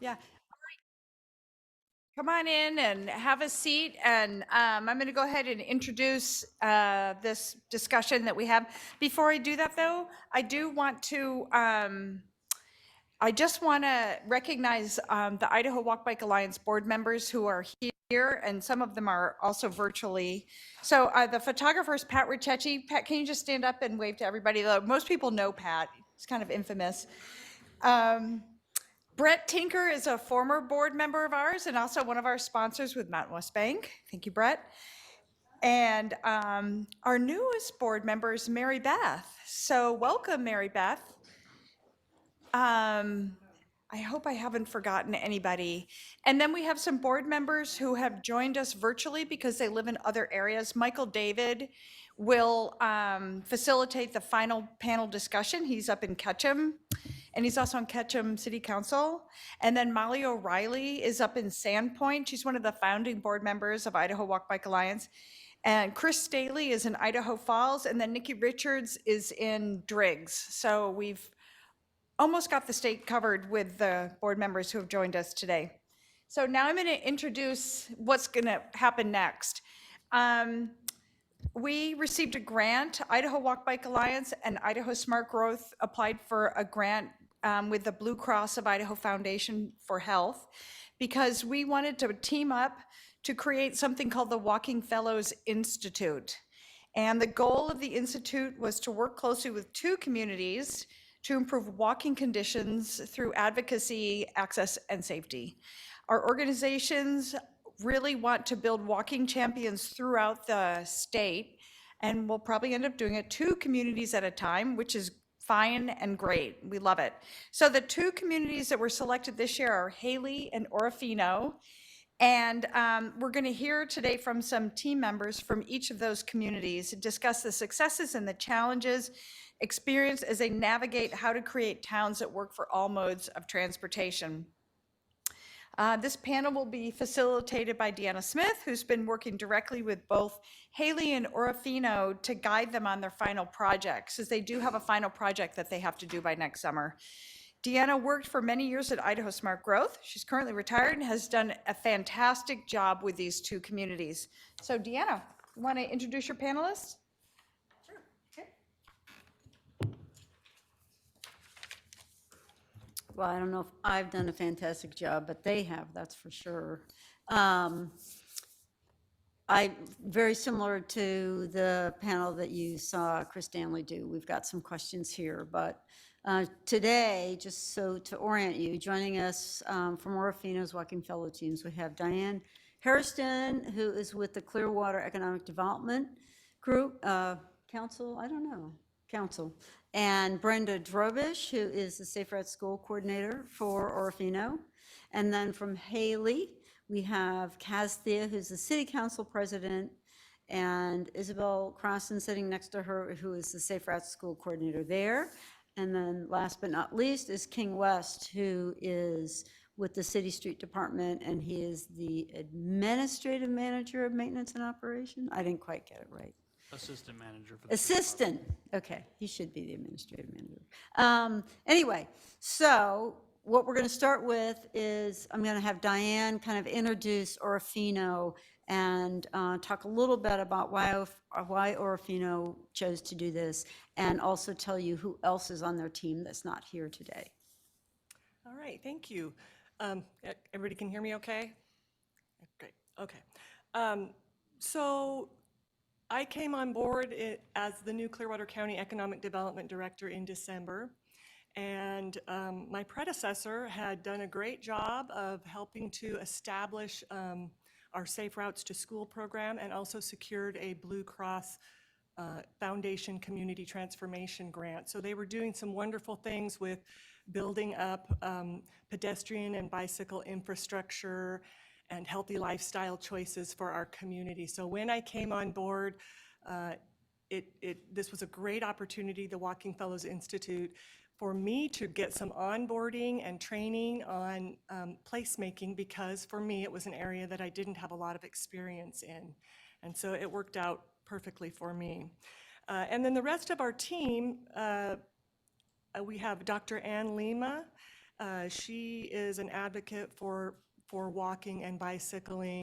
Yeah, come on in and have a seat. And I'm going to go ahead and introduce this discussion that we have. Before I do that, though, I just want to recognize the Idaho Walk Bike Alliance board members who are here, and some of them are also virtually. So the photographer is Pat Richetti. Pat, can you just stand up and wave to everybody? Most people know Pat. He's kind of infamous. Um, Brett Tinker is a former board member of ours and also one of our sponsors with Mountain West Bank. Thank you, Brett. And our newest board member is Mary Beth. So welcome, Mary Beth. Um, I hope I haven't forgotten anybody. And then we have some board members who have joined us virtually because they live in other areas. Michael David will facilitate the final panel discussion. He's up in Ketchum, and he's also on Ketchum City Council. And then Molly O'Reilly is up in Sandpoint. She's one of the founding board members of Idaho Walk Bike Alliance. And Chris Staley is in Idaho Falls, and then Nikki Richards is in Driggs. So we've almost got the state covered with the board members who have joined us today. So now I'm going to introduce what's going to happen next. We received a grant. Idaho Walk Bike Alliance and Idaho Smart Growth applied for a grant with the Blue Cross of Idaho Foundation for Health because we wanted to team up to create something called the Walking Fellows Institute. And the goal of the Institute was to work closely with two communities to improve walking conditions through advocacy, access, and safety. Our organizations really want to build walking champions throughout the state, and we'll probably end up doing it 2 communities at a time, which is fine and great. We love it. So the 2 communities that were selected this year are Haley and Orofino. And we're going to hear today from some team members from each of those communities to discuss the successes and the challenges experienced as they navigate how to create towns that work for all modes of transportation. This panel will be facilitated by Deanna Smith, who's been working directly with both Haley and Orofino to guide them on their final projects, as they do have a final project that they have to do by next summer. Deanna worked for many years at Idaho Smart Growth. She's currently retired and has done a fantastic job with these 2 communities. So Deanna, you want to introduce your panelists? Well, I don't know if I've done a fantastic job, but they have, that's for sure. Very similar to the panel that you saw Chris Stanley do. We've got some questions here, but today, just so to orient you, joining us from Orofino's Walking Fellow teams, we have Diane Hairston, who is with the Clearwater Economic Development Group, Council, I don't know, Council, and Brenda Drobish, who is the Safe Route School Coordinator for Orofino. And then from Haley, we have Kaz Thea, who's the City Council President, and Isabel Crossan sitting next to her, who is the Safe Route School Coordinator there. And then last but not least is King West, who is with the City Street Department, and he is the Administrative Manager of Maintenance and Operation. I didn't quite get it right. Assistant manager for the Assistant, okay, he should be the administrative manager. Anyway, so what we're going to start with is I'm going to have Diane kind of introduce Orofino and talk a little bit about why Orofino chose to do this, and also tell you who else is on their team that's not here today. All right, thank you. Everybody can hear me okay? Great, okay. So I came on board as the new Clearwater County Economic Development Director in December. And my predecessor had done a great job of helping to establish our Safe Routes to School program, and also secured a Blue Cross Foundation Community Transformation Grant. So they were doing some wonderful things with building up pedestrian and bicycle infrastructure and healthy lifestyle choices for our community. So when I came on board, this was a great opportunity, the Walking Fellows Institute, for me to get some onboarding and training on placemaking, because for me it was an area that I didn't have a lot of experience in. And so it worked out perfectly for me. And then the rest of our team, we have Dr. Ann Lima, She is an advocate for walking and bicycling.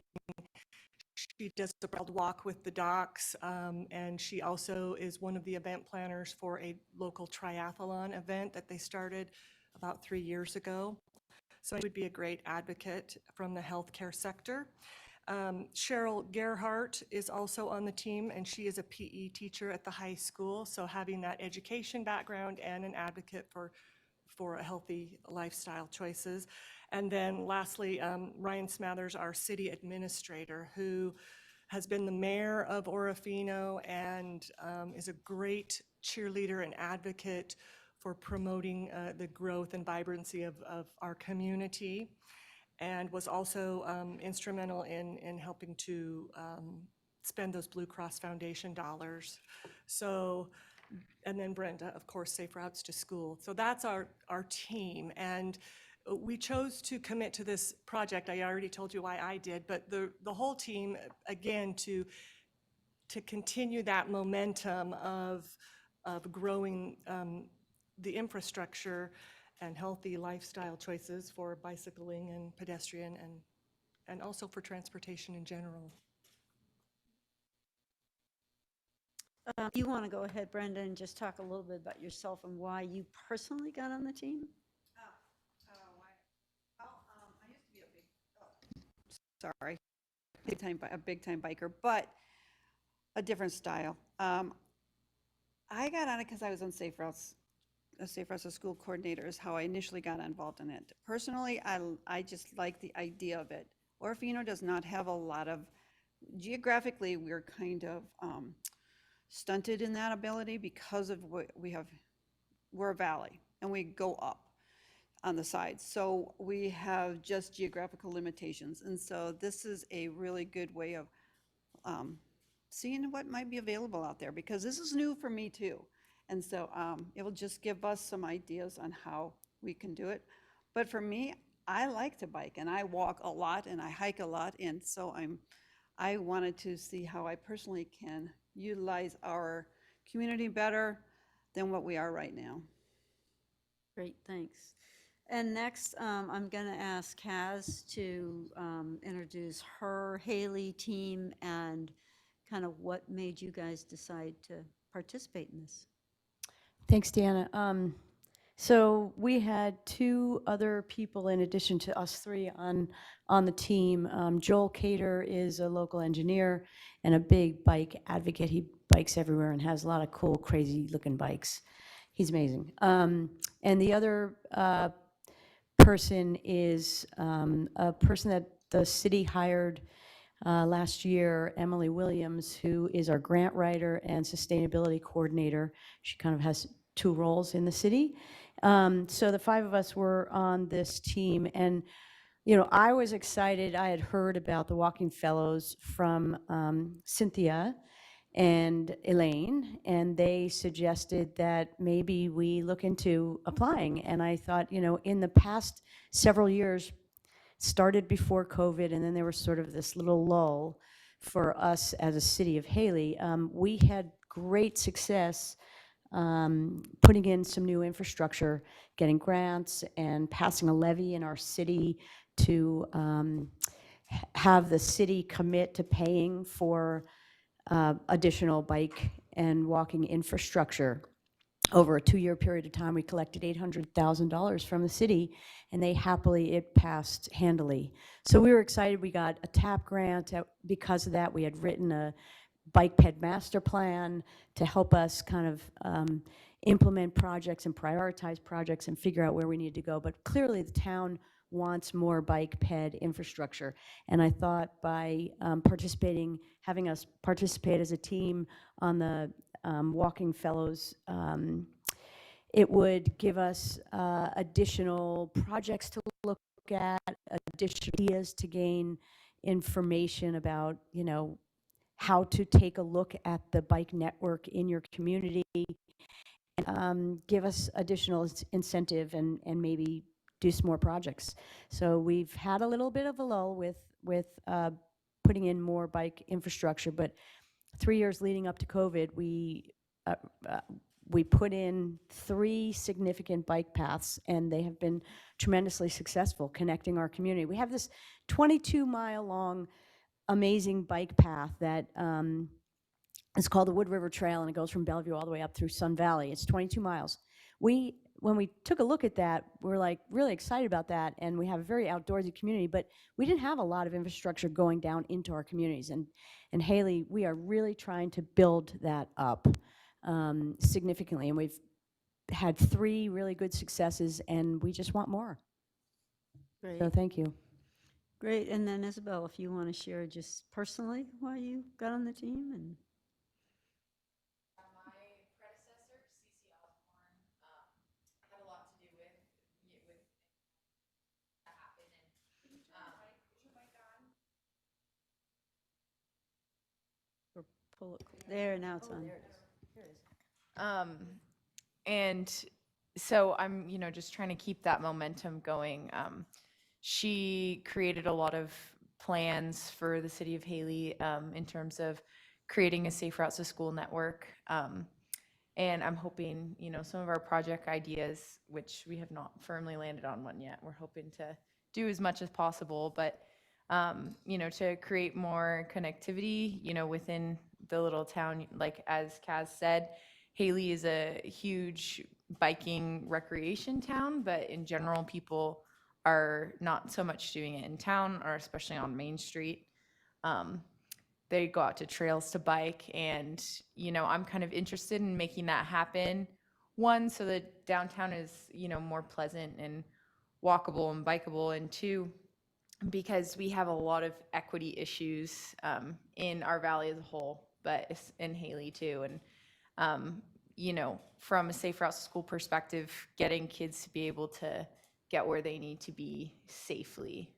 She does the World Walk with the Docs, and she also is one of the event planners for a local triathlon event that they started about 3 years ago. So she would be a great advocate from the healthcare sector. Cheryl Gerhart is also on the team, and she is a PE teacher at the high school. So having that education background and an advocate for a healthy lifestyle choices. And then lastly, Ryan Smathers, our city administrator, who has been the mayor of Orofino and is a great cheerleader and advocate for promoting the growth and vibrancy of our community, and was also instrumental in helping to spend those Blue Cross Foundation dollars. So, and then Brenda, of course, Safe Routes to School. So that's our team. And we chose to commit to this project. I already told you why I did, but the whole team, again, to continue that momentum of growing the infrastructure and healthy lifestyle choices for bicycling and pedestrian and also for transportation in general. You want to go ahead, Brenda, and just talk a little bit about yourself and why you personally got on the team? Sorry, a big time biker, but a different style. I got on it because I was on Safe Routes, a Safe Routes to School coordinator is how I initially got involved in it. Personally, I just like the idea of it. Orofino does not have a lot of, geographically, we're kind of stunted in that ability because of what we have, we're a valley and we go up on the sides. So we have just geographical limitations. And so this is a really good way of seeing what might be available out there, because this is new for me too. And so it will just give us some ideas on how we can do it. But for me, I like to bike and I walk a lot and I hike a lot. And so I wanted to see how I personally can utilize our community better than what we are right now. Great, thanks. And next, I'm going to ask Kaz to introduce her Haley team and kind of what made you guys decide to participate in this. Thanks, Deanna. So we had two other people in addition to us three on the team. Joel Cater is a local engineer and a big bike advocate. He bikes everywhere and has a lot of cool, crazy looking bikes. He's amazing. And the other person is a person that the city hired last year, Emily Williams, who is our grant writer and sustainability coordinator. She kind of has two roles in the city. So the five of us were on this team, and I was excited. I had heard about the Walking Fellows from Cynthia and Elaine, and they suggested that maybe we look into applying. And I thought, in the past several years, started before COVID, and then there was sort of this little lull for us as a city of Haley. We had great success putting in some new infrastructure, getting grants, and passing a levy in our city to have the city commit to paying for additional bike and walking infrastructure. Over a 2-year period of time, we collected $800,000 from the city, and it passed handily. So we were excited. We got a TAP grant. Because of that, we had written a bike ped master plan to help us kind of implement projects and prioritize projects and figure out where we need to go. But clearly the town wants more bike ped infrastructure. And I thought by having us participate as a team on the Walking Fellows, it would give us additional projects to look at, additional ideas to gain information about, how to take a look at the bike network in your community, and give us additional incentive and maybe do some more projects. So we've had a little bit of a lull with putting in more bike infrastructure, but 3 years leading up to COVID, We put in 3 significant bike paths, and they have been tremendously successful connecting our community. We have this 22-mile-long amazing bike path that it's called the Wood River Trail, and it goes from Bellevue all the way up through Sun Valley. It's 22 miles. When we took a look at that, we're like really excited about that, and we have a very outdoorsy community, but we didn't have a lot of infrastructure going down into our communities. And Haley, we are really trying to build that up significantly, and we've had 3 really good successes, and we just want more. Great, So thank you. great. And then Isabel, if you want to share just personally why you got on the team and. Or pull it, there, now it's on. And so I'm, just trying to keep that momentum going. She created a lot of plans for the city of Haley in terms of creating a safe routes to school network. And I'm hoping, some of our project ideas, which we have not firmly landed on one yet, we're hoping to do as much as possible, but, to create more connectivity, within the little town, like as Kaz said, Haley is a huge biking recreation town, but in general, people are not so much doing it in town or especially on Main Street. They go out to trails to bike, and I'm kind of interested in making that happen. One, so that downtown is more pleasant and walkable and bikeable, and 2, because we have a lot of equity issues in our valley as a whole, but it's in Haley too. And from a safe routes to school perspective, getting kids to be able to get where they need to be safely,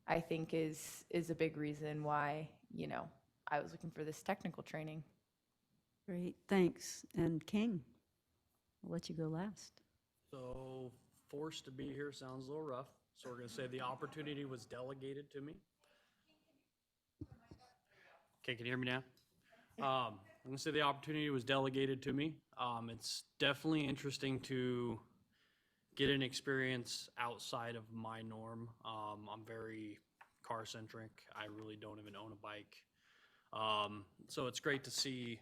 I think is a big reason why, I was looking for this technical training. Great, thanks. And King, I'll let you go last. So forced to be here sounds a little rough. So we're going to say the opportunity was delegated to me. Okay, can you hear me now? I'm going to say the opportunity was delegated to me. It's definitely interesting to get an experience outside of my norm. I'm very car centric. I really don't even own a bike. So it's great to see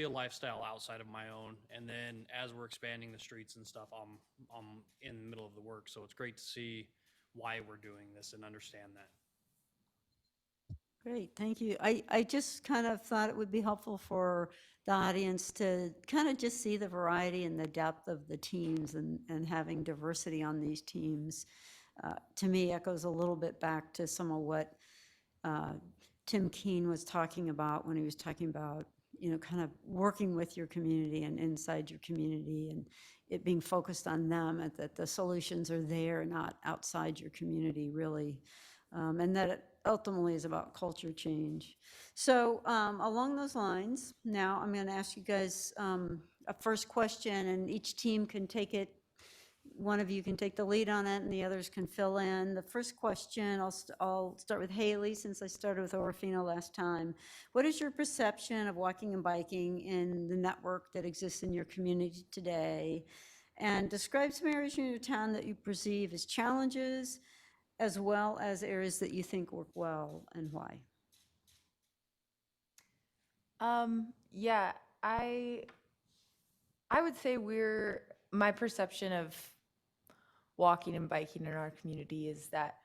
a lifestyle outside of my own. And then as we're expanding the streets and stuff, I'm in the middle of the work. So it's great to see why we're doing this and understand that. Great, thank you. I just kind of thought it would be helpful for the audience to kind of just see the variety and the depth of the teams, and having diversity on these teams, to me, echoes a little bit back to some of what Tim Keene was talking about when he was talking about, kind of working with your community and inside your community, and it being focused on them, and that the solutions are there, not outside your community, really. And that it ultimately is about culture change. So along those lines, now I'm going to ask you guys a first question, and each team can take it. One of you can take the lead on it, and the others can fill in. The first question, I'll start with Haley, since I started with Orfino last time. What is your perception of walking and biking in the network that exists in your community today? And describe some areas in your town that you perceive as challenges, as well as areas that you think work well, and why. Yeah, I would say my perception of walking and biking in our community is that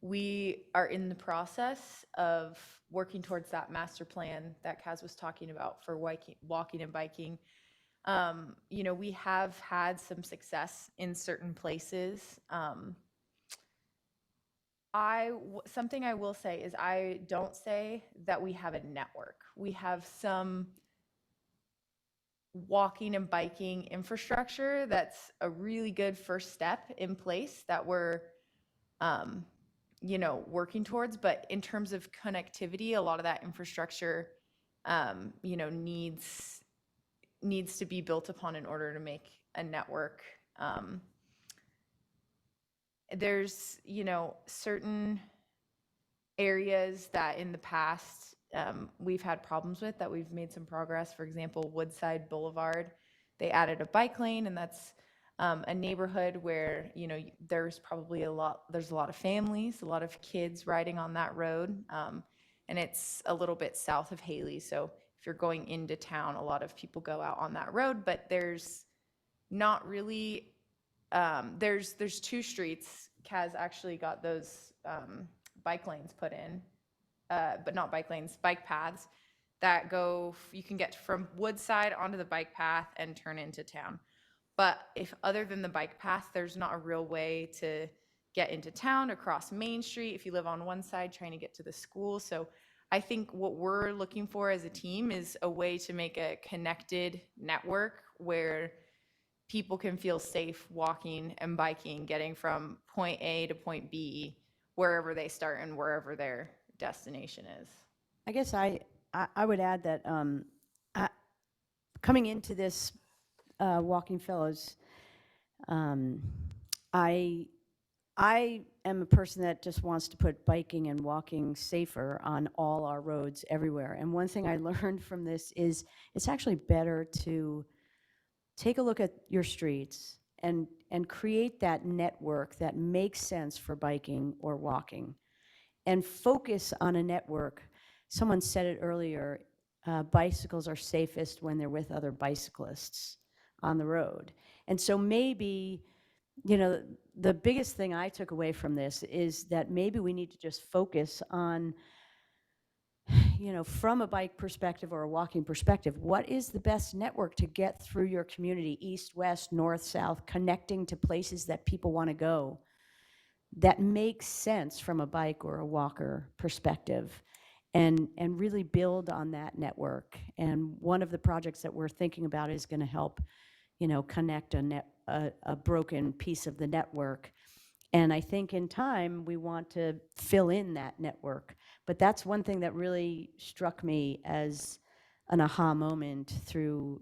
we are in the process of working towards that master plan that Kaz was talking about for walking and biking. We have had some success in certain places. Something I will say is I don't say that we have a network. We have some walking and biking infrastructure that's a really good first step in place that we're working towards. But in terms of connectivity, a lot of that infrastructure needs to be built upon in order to make a network. There's certain areas that in the past we've had problems with that we've made some progress. For example, Woodside Boulevard, they added a bike lane, and that's a neighborhood where, you know, there's a lot of families, a lot of kids riding on that road. And it's a little bit south of Haley. So if you're going into town, a lot of people go out on that road, but there's not really, there's two streets. Kaz actually got those bike lanes put in, but not bike lanes, bike paths that go, you can get from Woodside onto the bike path and turn into town. But if other than the bike path, there's not a real way to get into town across Main Street if you live on one side trying to get to the school. So I think what we're looking for as a team is a way to make a connected network where people can feel safe walking and biking, getting from point A to point B, wherever they start and wherever their destination is. I guess I would add that I, coming into this Walking Fellows, um, I I am a person that just wants to put biking and walking safer on all our roads everywhere. And one thing I learned from this is it's actually better to take a look at your streets and create that network that makes sense for biking or walking and focus on a network. Someone said it earlier, bicycles are safest when they're with other bicyclists on the road. And so maybe, you know, the biggest thing I took away from this is that maybe we need to just focus on, you know, from a bike perspective or a walking perspective, what is the best network to get through your community, east, west, north, south, connecting to places that people want to go that makes sense from a bike or a walker perspective, and really build on that network. And one of the projects that we're thinking about is going to help, you know, connect a broken piece of the network. And I think in time we want to fill in that network. But that's one thing that really struck me as an aha moment through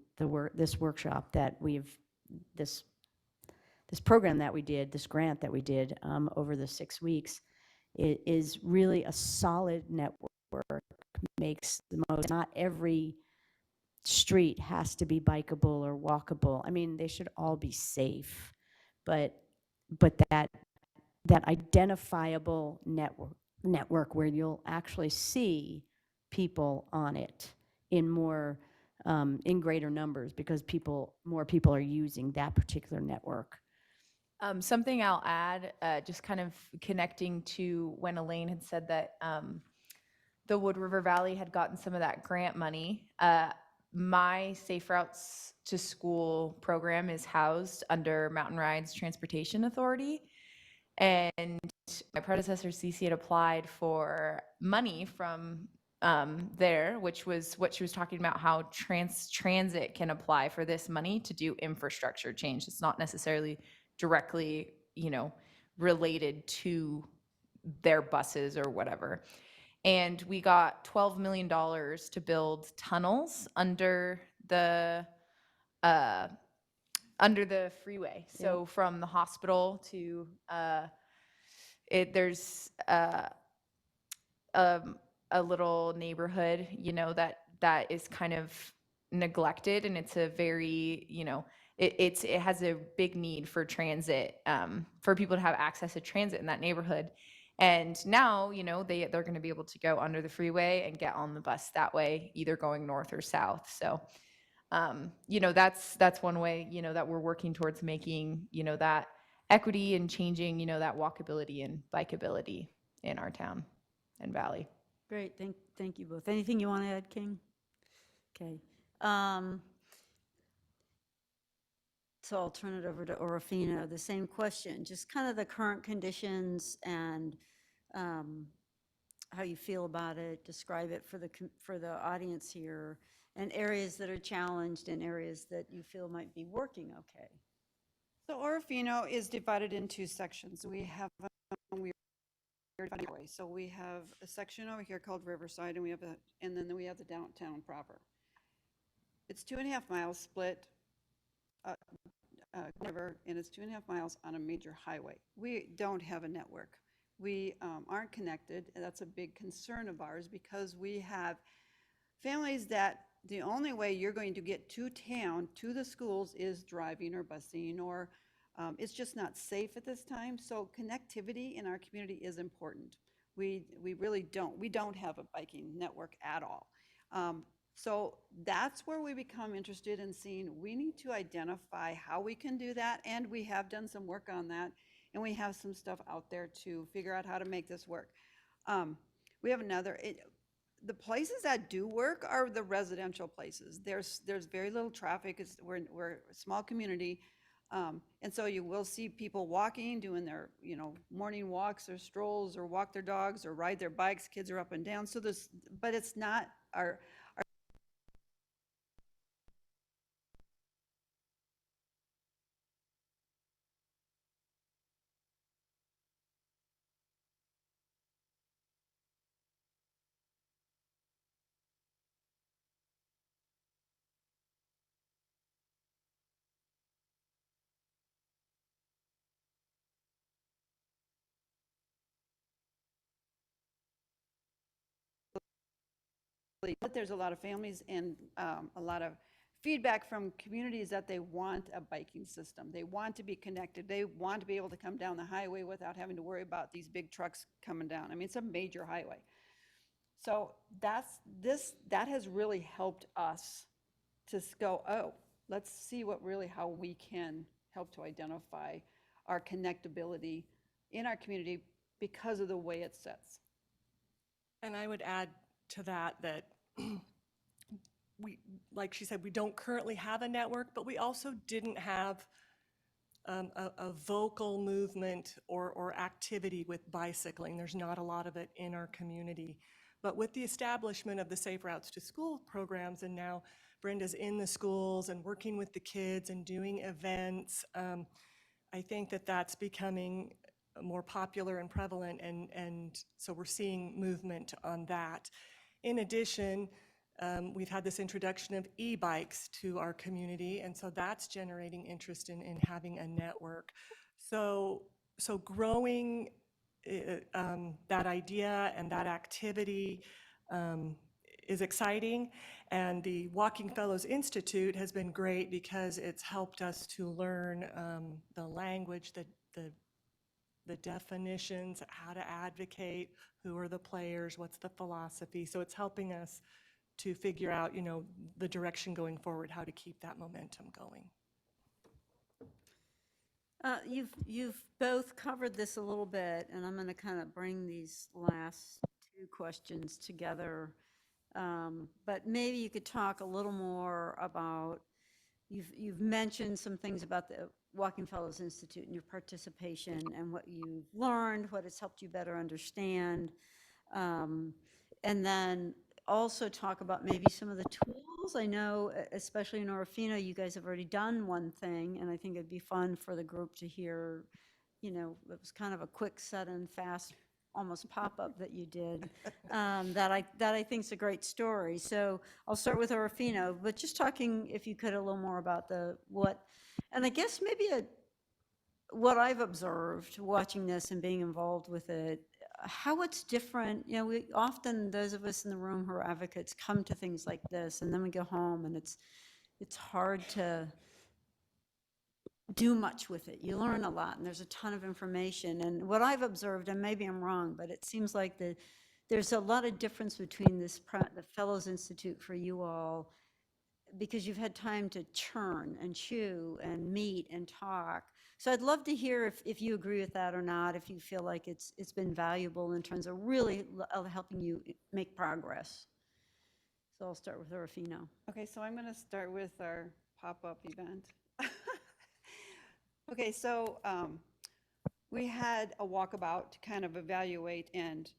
this workshop that this program that we did, this grant that we did over the 6 weeks. It is really a solid network, makes the most. Not every street has to be bikeable or walkable. I mean, they should all be safe, but that identifiable network where you'll actually see people on it in in greater numbers because more people are using that particular network. Something I'll add, just kind of connecting to when Elaine had said that the Wood River Valley had gotten some of that grant money. My Safe Routes to School program is housed under Mountain Rides Transportation Authority. And my predecessor, Cece, had applied for money from there, which was what she was talking about, how transit can apply for this money to do infrastructure change. It's not necessarily directly, you know, related to their buses or whatever. And we got $12 million to build tunnels under the freeway. So from the hospital to there's a little neighborhood, you know, that is kind of neglected, and it's a very, you know, it has a big need for transit, for people to have access to transit in that neighborhood. And now, you know, they're going to be able to go under the freeway and get on the bus that way, either going north or south. So, you know, that's one way, you know, that we're working towards making, you know, that equity and changing, you know, that walkability and bikeability in our town and valley. Great, thank you both. Anything you want to add, King? Okay. So I'll turn it over to Orofino. The same question, just kind of the current conditions and how you feel about it. Describe it for the audience here, and areas that are challenged and areas that you feel might be working okay. So Orofino is divided into sections. We have so we have a section over here called Riverside, and then we have the downtown proper. It's 2.5 miles split river, and it's 2.5 miles on a major highway. We don't have a network. we aren't connected, and that's a big concern of ours because we have families that the only way you're going to get to town, to the schools, is driving or busing, or it's just not safe at this time. So connectivity in our community is important. We really don't have a biking network at all. So that's where we become interested in seeing, we need to identify how we can do that, and we have done some work on that, and we have some stuff out there to figure out how to make this work. We have the places that do work are the residential places. There's very little traffic. We're a small community. And so you will see people walking, doing their, morning walks or strolls, or walk their dogs or ride their bikes. Kids are up and down. So but it's not our but there's a lot of families and a lot of feedback from communities that they want a biking system. They want to be connected. They want to be able to come down the highway without having to worry about these big trucks coming down. I mean, it's a major highway. So that has really helped us to go, oh, let's see how we can help to identify our connectability in our community because of the way it sits. And I would add to that like she said, we don't currently have a network, but we also didn't have a vocal movement or activity with bicycling. There's not a lot of it in our community. But with the establishment of the Safe Routes to School programs, and now Brenda's in the schools and working with the kids and doing events, I think that's becoming more popular and prevalent, and so we're seeing movement on that. In addition, we've had this introduction of e-bikes to our community, and so that's generating interest in having a network. So growing that idea and that activity is exciting, and the Walking Fellows Institute has been great because it's helped us to learn the language, the definitions, how to advocate, who are the players, what's the philosophy. So it's helping us to figure out, the direction going forward, how to keep that momentum going. You've both covered this a little bit, and I'm going to kind of bring these last two questions together. But maybe you could talk a little more about, you've mentioned some things about the Walking Fellows Institute and your participation and what you've learned, what has helped you better understand. And then also talk about maybe some of the tools. I know, especially in Orofino, you guys have already done one thing, and I think it'd be fun for the group to hear, it was kind of a quick, sudden, fast, almost pop-up that you did, that I think is a great story. So I'll start with Orofino, but just talking, if you could, a little more about and I guess maybe what I've observed watching this and being involved with it, how it's different. We often, those of us in the room who are advocates, come to things like this, and then we go home, and it's hard to do much with it. You learn a lot, and there's a ton of information. And what I've observed, and maybe I'm wrong, but it seems like there's a lot of difference between the Fellows Institute for you all, because you've had time to churn and chew and meet and talk. So I'd love to hear if you agree with that or not, if you feel like it's been valuable in terms of really helping you make progress. So I'll start with Orofino. Okay, so I'm going to start with our pop-up event. Okay, so we had a walkabout to kind of evaluate, and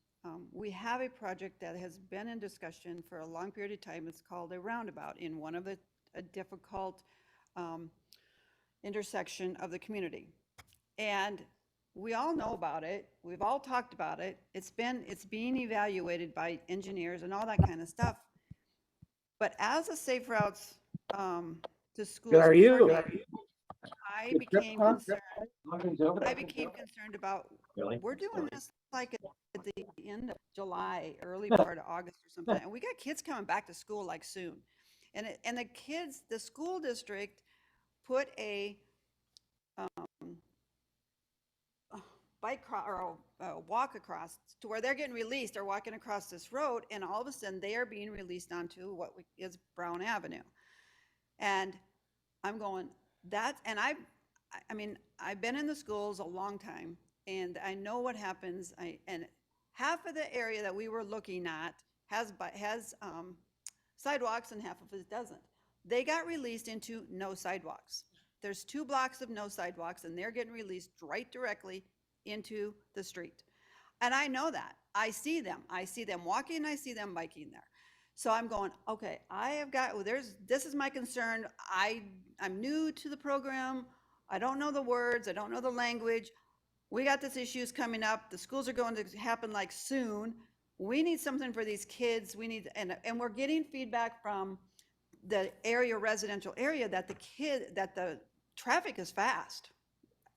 we have a project that has been in discussion for a long period of time. It's called a roundabout in one of a difficult intersection of the community. And we all know about it. We've all talked about it. It's being evaluated by engineers and all that kind of stuff. But as a Safe Routes to Schools coordinator, I became concerned I became concerned about, we're doing this like at the end of July, early part of August or something, and we got kids coming back to school like soon. And the kids, the school district put a or a walk across to where they're getting released. They're walking across this road, and all of a sudden they are being released onto what is Brown Avenue. And I'm going, that's, and I mean, I've been in the schools a long time, and I know what happens. And half of the area that we were looking at has sidewalks, and half of it doesn't. They got released into no sidewalks. There's 2 blocks of no sidewalks, and they're getting released right directly into the street. And I know that. I see them. I see them walking, I see them biking there. So I'm going, okay, I have got, well, this is my concern. I'm new to the program. I don't know the words. I don't know the language. We got this issues coming up. The schools are going to happen like soon. We need something for these kids. We need, and we're getting feedback from the residential area, that the traffic is fast.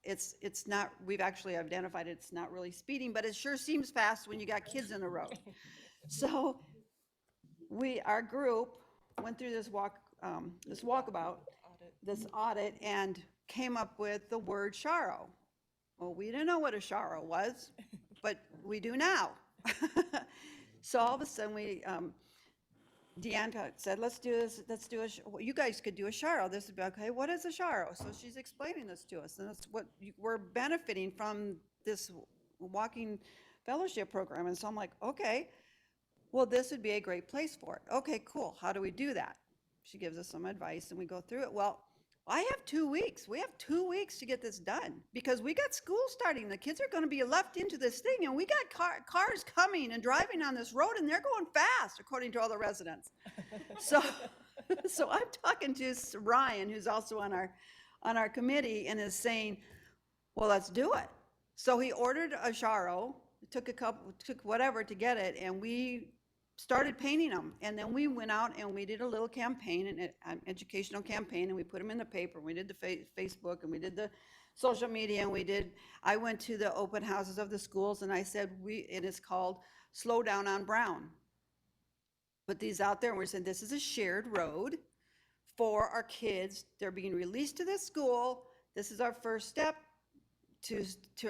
It's not, we've actually identified it's not really speeding, but it sure seems fast when you got kids in the road. So our group went through this walkabout, this audit, and came up with the word Sharo. Well, we didn't know what a Sharo was, but we do now. So all of a sudden Deanne said, let's do this, well, you guys could do a Sharo. This would be, okay, what is a Sharo? So she's explaining this to us, and that's what we're benefiting from, this walking fellowship program. And so I'm like, okay, well, this would be a great place for it. Okay, cool. How do we do that? She gives us some advice, and we go through it. Well, I have 2 weeks. We have 2 weeks to get this done, because we got school starting. The kids are going to be left into this thing, and we got cars coming and driving on this road, and they're going fast, according to all the residents. So, so I'm talking to Ryan, who's also on our committee, and is saying, well, let's do it. So he ordered a Sharo, took whatever to get it, and we started painting them. And then we went out and we did a little campaign, an educational campaign, and we put them in the paper. We did the Facebook, and we did the social media, and I went to the open houses of the schools, and I said, it is called Slow Down on Brown. Put these out there, and we said, this is a shared road for our kids. They're being released to this school. This is our first step to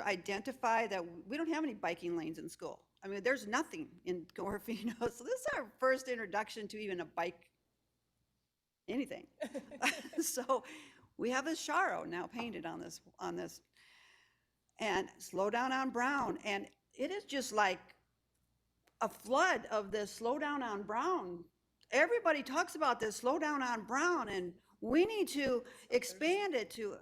identify that we don't have any biking lanes in school. I mean, there's nothing in Orofino. So this is our first introduction to even a bike, anything. So we have a Sharo now painted on this, and Slow Down on Brown. And it is just like a flood of this Slow Down on Brown. Everybody talks about this Slow Down on Brown, and we need to expand it to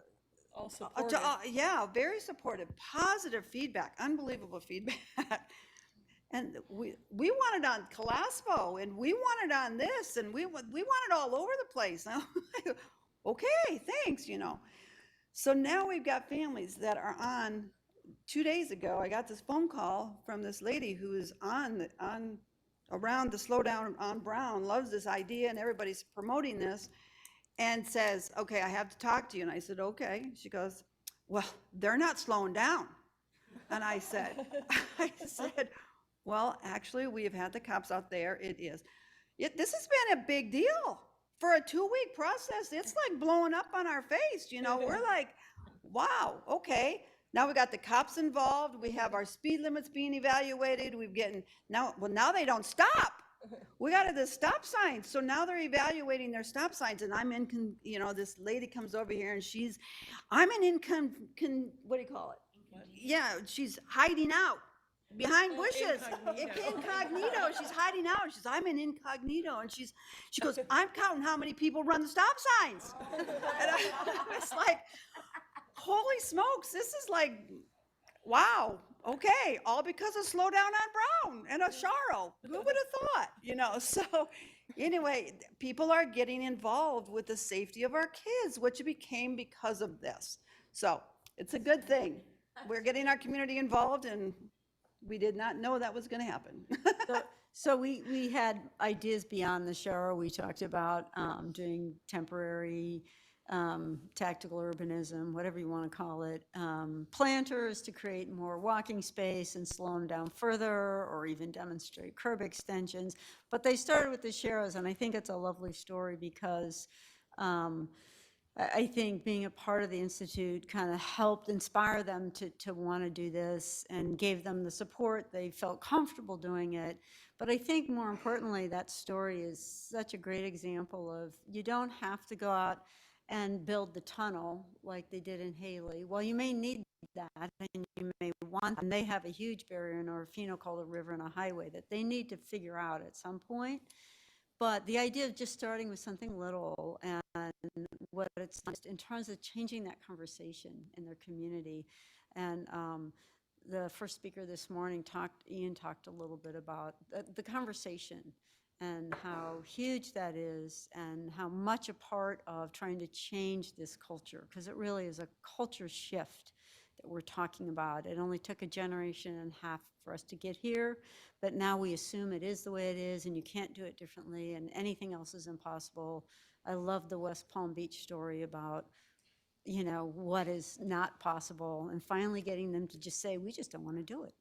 All supportive. yeah, very supportive, positive feedback, unbelievable feedback. And we want it on Calaspo, and we want it on this, and we want it all over the place. Okay, thanks, So now we've got families that are on. 2 days ago, I got this phone call from this lady who is around the Slow Down on Brown, loves this idea, and everybody's promoting this, and says, okay, I have to talk to you. And I said, okay. She goes, well, they're not slowing down. And I said, well, actually, we have had the cops out there. This has been a big deal. For a 2-week process, it's like blowing up on our face. We're like, wow, okay. Now we got the cops involved. We have our speed limits being evaluated. Now they don't stop. We got the stop signs. So now they're evaluating their stop signs, and I'm this lady comes over here, and I'm an what do you call it? Yeah, she's hiding out behind bushes. Incognito. She's hiding out. I'm an incognito, and she goes, I'm counting how many people run the stop signs. And it's like, holy smokes, this is like, wow, okay, all because of Slow Down on Brown and a Sharo. Who would have thought, So anyway, people are getting involved with the safety of our kids, which became because of this. So it's a good thing. We're getting our community involved, and we did not know that was going to happen. So we had ideas beyond the shower. We talked about doing temporary tactical urbanism, whatever you want to call it, planters to create more walking space and slow them down further, or even demonstrate curb extensions. But they started with the Sharrows, and I think it's a lovely story because I think being a part of the Institute kind of helped inspire them to want to do this and gave them the support. They felt comfortable doing it. But I think more importantly, that story is such a great example of you don't have to go out and build the tunnel like they did in Haley. Well, you may need that and you may want, and they have a huge barrier in Orofino called a river and a highway that they need to figure out at some point. But the idea of just starting with something little and what it's in terms of changing that conversation in their community. And the first speaker this morning Ian talked a little bit about the conversation and how huge that is and how much a part of trying to change this culture, because it really is a culture shift that we're talking about. It only took a generation and a half for us to get here, but now we assume it is the way it is and you can't do it differently and anything else is impossible. I love the West Palm Beach story about, you know, what is not possible and finally getting them to just say, we just don't want to do it.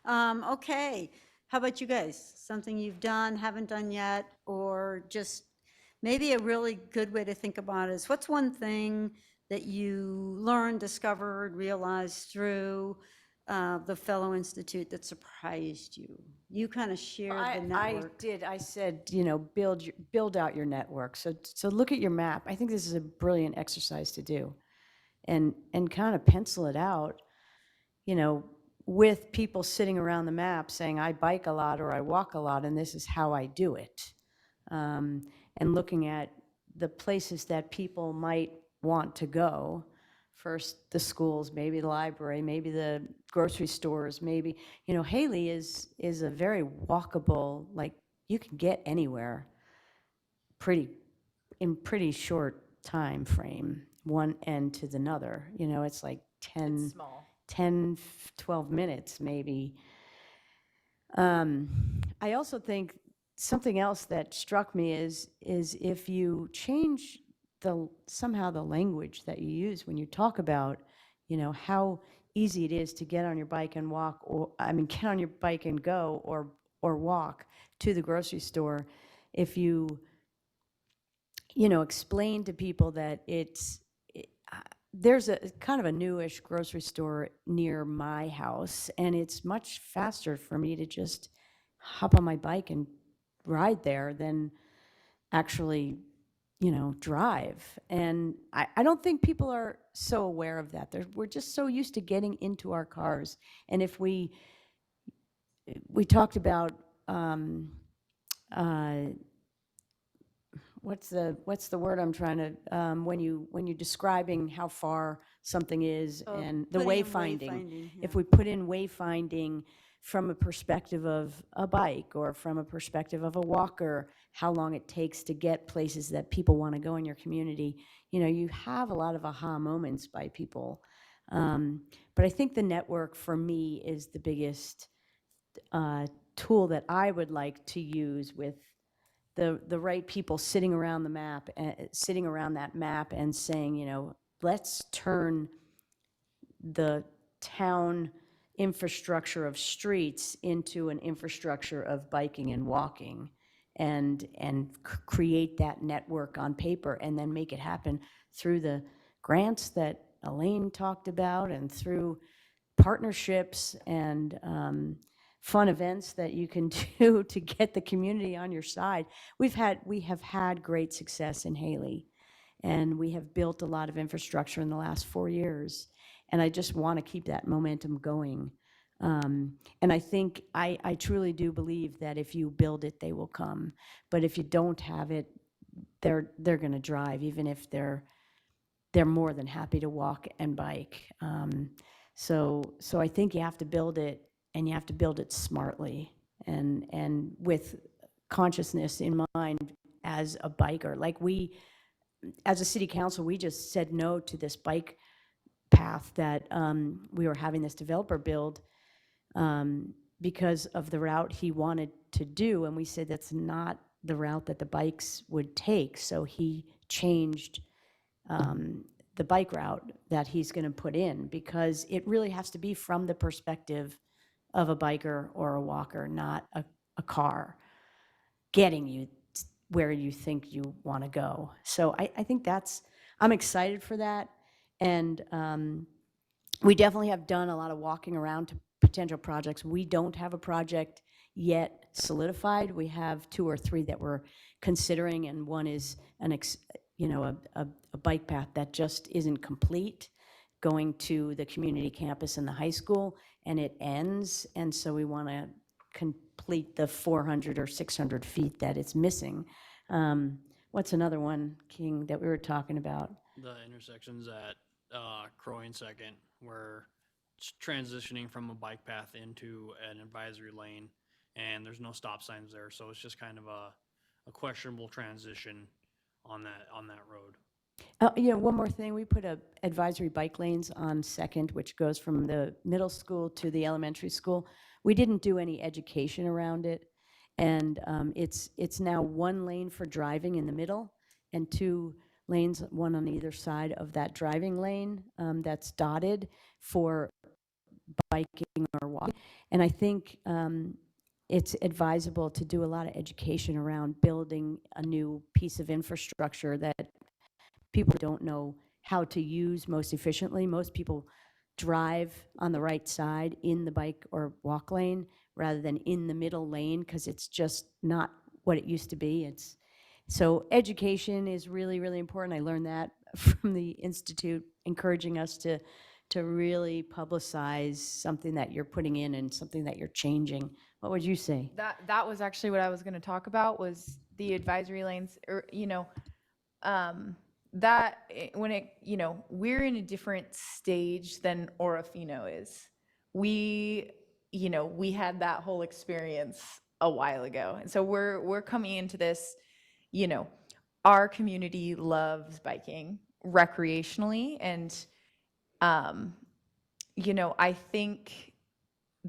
Okay, how about you guys? Something you've done, haven't done yet, or just maybe a really good way to think about it is what's one thing that you learned, discovered, realized through the Fellow Institute that surprised you? You kind of shared the network. I said, you know, build out your network. So look at your map. I think this is a brilliant exercise to do, and kind of pencil it out, you know, with people sitting around the map saying, I bike a lot or I walk a lot, and this is how I do it. And looking at the places that people might want to go. First, the schools, maybe the library, maybe the grocery stores, maybe, you know, Haley is a very walkable, like, you can get anywhere in pretty short time frame, one end to another. You know, it's like 10, Small. 10, 12 minutes maybe. I also think something else that struck me is if you change somehow the language that you use when you talk about, you know, how easy it is to get on your bike and walk, or get on your bike and go or walk to the grocery store. If you know, explain to people that there's a kind of a newish grocery store near my house, and it's much faster for me to just hop on my bike and ride there than actually, you know, drive. And I don't think people are so aware of that. We're just so used to getting into our cars. And if we talked about, what's the word I'm trying to, when you're describing how far something is, and the putting in wayfinding. wayfinding, If yeah. we put in wayfinding from a perspective of a bike or from a perspective of a walker, how long it takes to get places that people want to go in your community, you know, you have a lot of aha moments by people. But I think the network for me is the biggest tool that I would like to use, with the right people sitting around the map, sitting around that map and saying, you know, let's turn the town infrastructure of streets into an infrastructure of biking and walking, and create that network on paper, and then make it happen through the grants that Elaine talked about, and through partnerships and fun events that you can do to get the community on your side. We have had great success in Haley, and we have built a lot of infrastructure in the last 4 years, and I just want to keep that momentum going. And I think, I truly do believe that if you build it, they will come. But if you don't have it, they're going to drive, even if they're more than happy to walk and bike. So I think you have to build it, and you have to build it smartly, and with consciousness in mind as a biker. Like, as a city council, we just said no to this bike path that we were having this developer build, because of the route he wanted to do, and we said that's not the route that the bikes would take. So he changed the bike route that he's going to put in, because it really has to be from the perspective of a biker or a walker, not a car getting you where you think you want to go. So I think I'm excited for that. And we definitely have done a lot of walking around to potential projects. We don't have a project yet solidified. We have 2 or 3 that we're considering, and one is a bike path that just isn't complete, going to the community campus and the high school, and it ends. And so we want to complete the 400 or 600 feet that it's missing. What's another one, King, that we were talking about? The intersections at Croy and Second, where it's transitioning from a bike path into an advisory lane, and there's no stop signs there, so it's just kind of a questionable transition on that road. One more thing, we put advisory bike lanes on Second, which goes from the middle school to the elementary school. We didn't do any education around it, and it's now 1 lane for driving in the middle and 2 lanes, one on either side of that driving lane, that's dotted for biking or walking. And I think it's advisable to do a lot of education around building a new piece of infrastructure that people don't know how to use most efficiently. Most people drive on the right side in the bike or walk lane rather than in the middle lane, because it's just not what it used to be. So education is really, really important. I learned that from the Institute, encouraging us to really publicize something that you're putting in and something that you're changing. What would you say? That was actually what I was going to talk about, was the advisory lanes, or when we're in a different stage than Orofino is. We had that whole experience a while ago, and so we're coming into this. Our community loves biking recreationally, and I think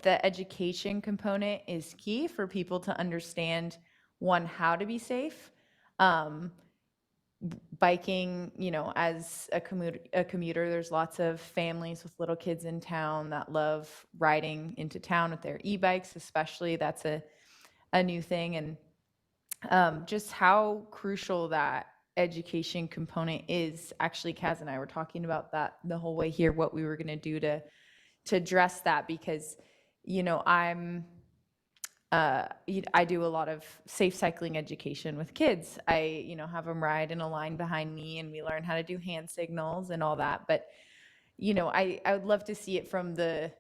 the education component is key for people to understand, one, how to be safe. Biking, as a commuter, there's lots of families with little kids in town that love riding into town with their e-bikes, especially. That's a new thing. And just how crucial that education component is. Actually, Kaz and I were talking about that the whole way here, what we were going to do to address that, because I do a lot of safe cycling education with kids. I have them ride in a line behind me, and we learn how to do hand signals and all that. But I would love to see it from the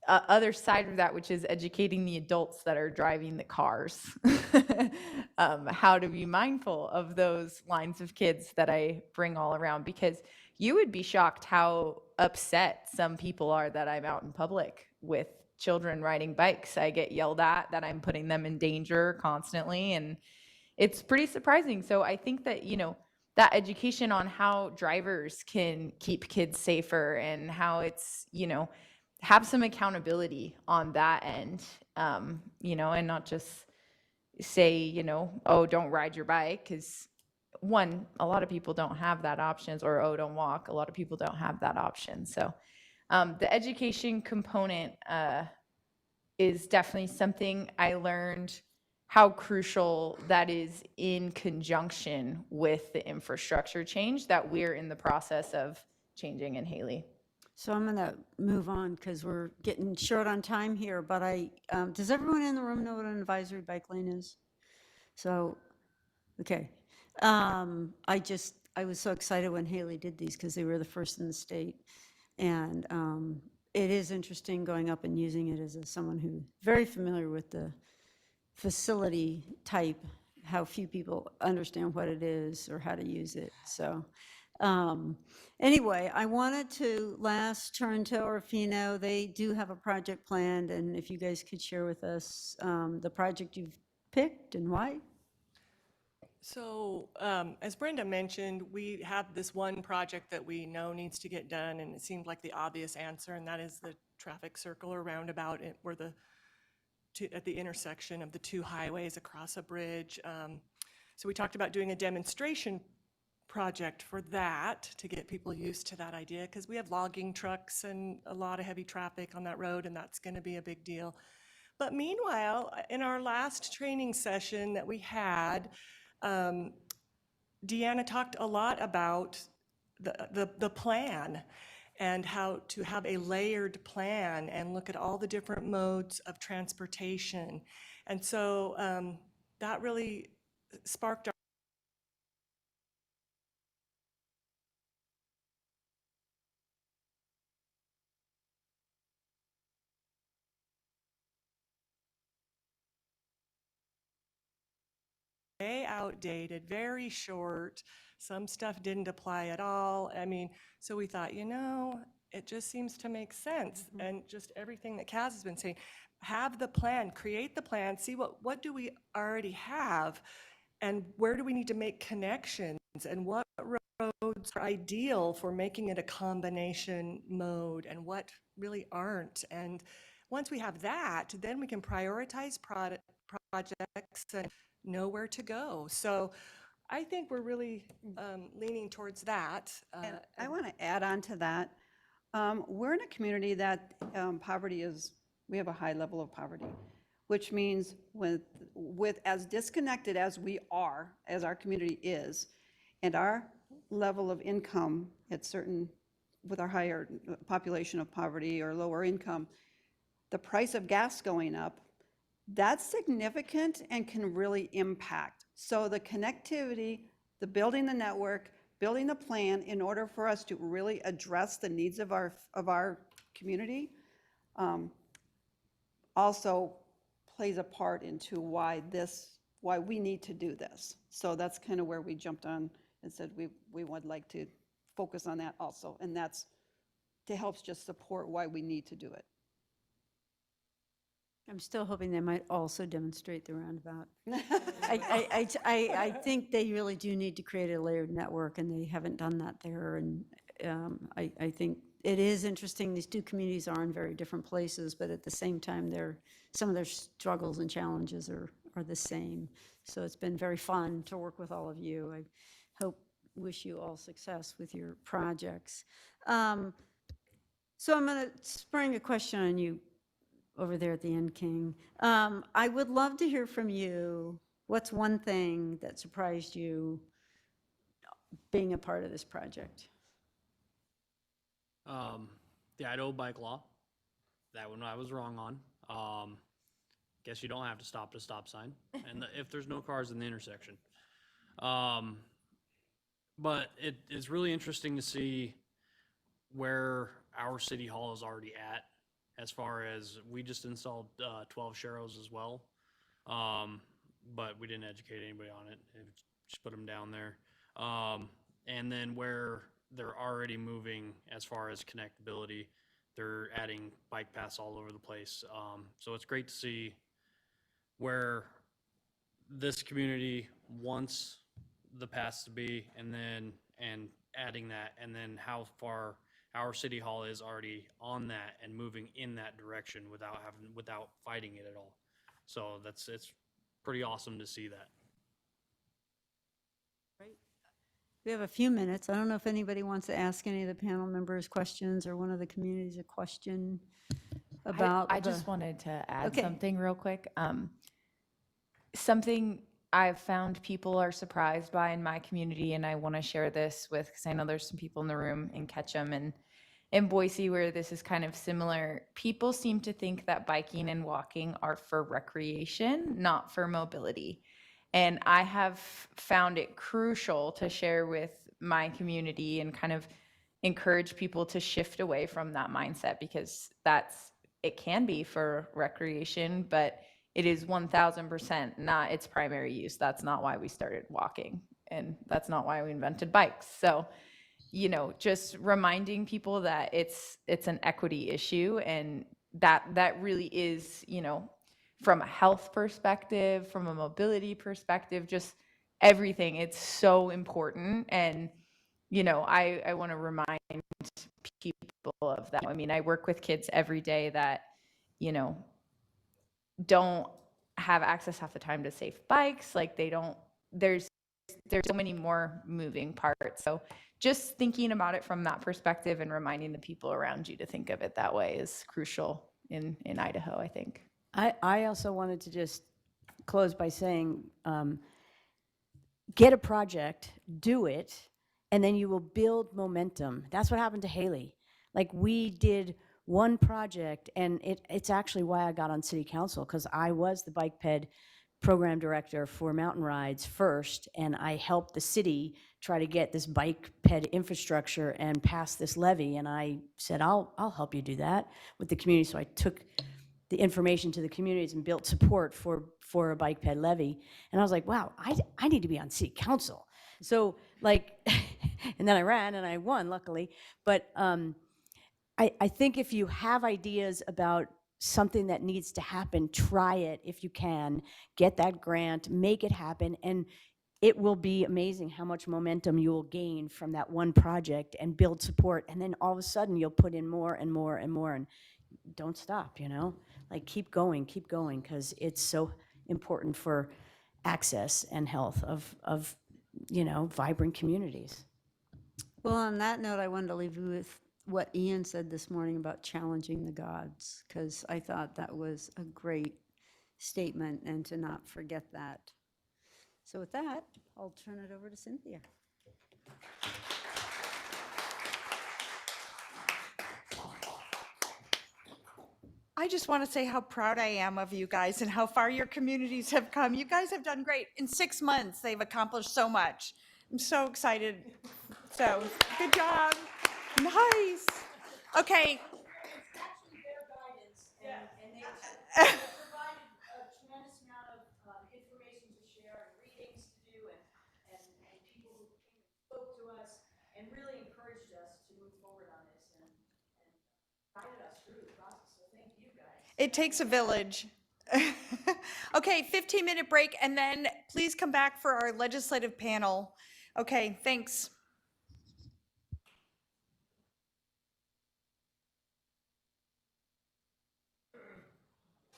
other side of that, which is educating the adults that are driving the cars, how to be mindful of those lines of kids that I bring all around, because you would be shocked how upset some people are that I'm out in public with children riding bikes. I get yelled at that I'm putting them in danger constantly, and it's pretty surprising. So I think that, that education on how drivers can keep kids safer, and how it's, have some accountability on that end, and not just say, oh, don't ride your bike, because one, a lot of people don't have that options, or, oh, don't walk. A lot of people don't have that option. So the education component is definitely something I learned how crucial that is, in conjunction with the infrastructure change that we're in the process of changing in Haley. So I'm going to move on because we're getting short on time here, but does everyone in the room know what an advisory bike lane is? So, okay. I was so excited when Haley did these because they were the first in the state. And it is interesting going up and using it as someone who's very familiar with the facility type, how few people understand what it is or how to use it. So anyway, I wanted to last turn to Orofino. They do have a project planned, and if you guys could share with us the project you've picked and why. So, as Brenda mentioned, we have this one project that we know needs to get done, and it seemed like the obvious answer, and that is the traffic circle or roundabout at the intersection of the 2 highways across a bridge. So we talked about doing a demonstration project for that to get people used to that idea, because we have logging trucks and a lot of heavy traffic on that road, and that's going to be a big deal. But meanwhile, in our last training session that we had, Deanna talked a lot about the plan and how to have a layered plan and look at all the different modes of transportation. And so that really sparked our way outdated, very short. Some stuff didn't apply at all. I mean, so we thought, it just seems to make sense. And just everything that Kaz has been saying, have the plan, create the plan, see what do we already have, and where do we need to make connections, and what roads are ideal for making it a combination mode, and what really aren't. And once we have that, then we can prioritize projects and know where to go. So I think we're really leaning towards that. And I want to add on to that. We're in a community that we have a high level of poverty, which means with as disconnected as we are, as our community is, and our level of income with our higher population of poverty or lower income, the price of gas going up, that's significant and can really impact. So the connectivity, the building the network, building the plan in order for us to really address the needs of our community also plays a part into why we need to do this. So that's kind of where we jumped on and said we would like to focus on that also. And that's to help just support why we need to do it. I'm still hoping they might also demonstrate the roundabout. I think they really do need to create a layered network, and they haven't done that there. And I think it is interesting, these two communities are in very different places, but at the same time, some of their struggles and challenges are the same. So it's been very fun to work with all of you. I wish you all success with your projects. So I'm going to spring a question on you over there at the end, King. I would love to hear from you. What's one thing that surprised you being a part of this project? The Idaho bike law, that one I was wrong on. Guess you don't have to stop at a stop sign, and if there's no cars in the intersection. But it's really interesting to see where our city hall is already at, as far as we just installed 12 Sharrows as well. But we didn't educate anybody on it. Just put them down there. And then where they're already moving as far as connectability, they're adding bike paths all over the place. So it's great to see where this community wants the paths to be, and adding that, and then how far our city hall is already on that and moving in that direction without fighting it at all. So it's pretty awesome to see that. We have a few minutes. I don't know if anybody wants to ask any of the panel members questions, or one of the communities a question about. I just wanted to add Okay. something real quick. Something I've found people are surprised by in my community, and I want to share this with, because I know there's some people in the room in Ketchum and in Boise where this is kind of similar. People seem to think that biking and walking are for recreation, not for mobility. And I have found it crucial to share with my community and kind of encourage people to shift away from that mindset, because it can be for recreation, but it is 1000% not its primary use. That's not why we started walking, and that's not why we invented bikes. So, just reminding people that it's an equity issue, and that really is, from a health perspective, from a mobility perspective, just everything. It's so important. And, I want to remind people of that. I mean, I work with kids every day that, don't have access half the time to safe bikes. Like, they don't there's so many more moving parts. So just thinking about it from that perspective and reminding the people around you to think of it that way is crucial in Idaho, I think. I also wanted to just close by saying, get a project, do it, and then you will build momentum. That's what happened to Haley. Like, we did one project, and it's actually why I got on city council, because I was the bike ped program director for mountain rides first, and I helped the city try to get this bike ped infrastructure and pass this levy, and I said, I'll help you do that with the community. So I took the information to the communities and built support for a bike ped levy. And I was like, wow, I need to be on city council. So like, and then I ran and I won, luckily. But I think if you have ideas about something that needs to happen, try it if you can, get that grant, make it happen, and it will be amazing how much momentum you will gain from that one project and build support. And then all of a sudden you'll put in more and more and more, and don't stop, like keep going, because it's so important for access and health of vibrant communities. Well, on that note, I wanted to leave you with what Ian said this morning about challenging the gods, because I thought that was a great statement and to not forget that. So with that, I'll turn it over to Cynthia. I just want to say how proud I am of you guys and how far your communities have come. You guys have done great. In 6 months, they've accomplished so much. I'm so excited. So, good job. Nice. Okay. Actually their guidance, and they provided a tremendous amount of information to share and readings to do, and people who came and spoke to us and really encouraged us to move forward on this and guided us through the process. So thank you guys. It takes a village. Okay, 15-minute break, and then please come back for our legislative panel. Okay, thanks.